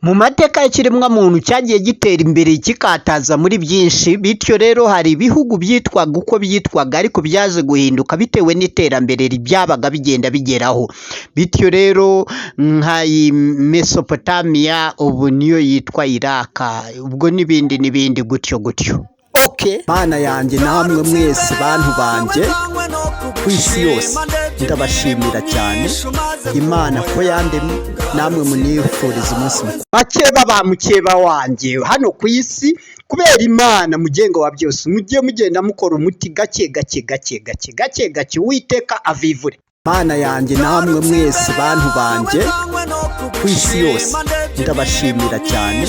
mu mateka y'ikiremwa muntu cyagiye gitera imbere kikataza muri byinshi, bityo rero hari ibihugu byitwaga uko byitwaga ariko byaje guhinduka bitewe n'iterambere byabaga bigenda bigeraho, bityo rero nka Mesopotamia ubu niyo yitwa Iraq, ubwo n'ibindi gutyo gutyo. Mana yanjye namwe mwese bantu banjye ku isi yose ndabashimira cyane, Imana ko yandemye namwe munifuriza umunsi mukuru. Bakeba ba mukeba wanjye hano ku isi, kubera Imana mugenga wa byose mugiye mugenda mukora umuti gake gake Uwiteka avivure. Mana yanjye namwe mwese bantu banjye ku isi yose ndabashimira cyane,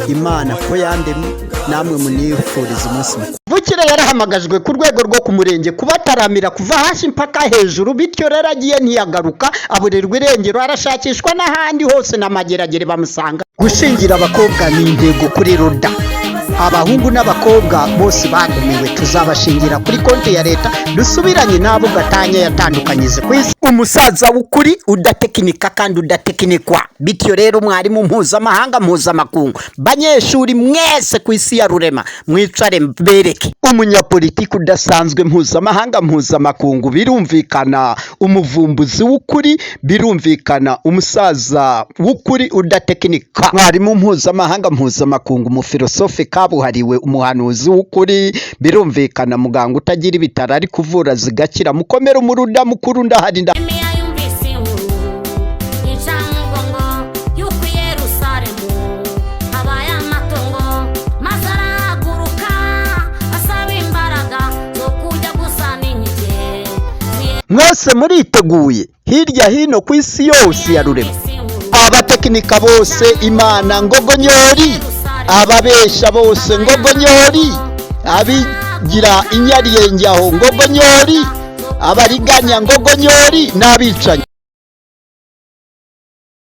Imana ko yandemye namwe munifuriza umunsi mukuru. Vukire yarahamagajwe ku rwego rwo ku murenge kubataramira kuva hasi mpaka hejuru, bityo rero agiye ntiyagaruka, aburirwa irengero, arashakishwa n'ahandi hose n'amageragere bamusanga. Gushingira abakobwa ni intego kuri Roda, abahungu n'abakobwa bose bagumiwe tuzabashingira kuri konti ya leta, dusubiranye nabo gatanya yatandukanyije ku isi. Umusaza w'ukuri udatekinika kandi udatekinikwa, bityo rero mwarimu mpuzamahanga mpuzamakungu, banyeshuri mwese ku isi ya rurema mwicare mbereke. Umunyapolitiki udasanzwe mpuzamahanga mpuzamakungu birumvikana, umuvumbuzi w'ukuri birumvikana, umusaza w'ukuri udatekinika, mwarimu mpuzamahanga mpuzamakungu, umufilosofe kabuhariwe, umuhanuzi w'ukuri birumvikana, muganga utagira ibitaro ari kuvura zigakira, mukomere umuruda mukuru ndahari mwese muriteguye hirya hino ku isi yose ya rurema, abatekinika bose Imana ngogonyori, ababesha bose ngogonyori, abigira inyariyenge aho ngogonyori, abariganya ngogonyori, n'abicanyi.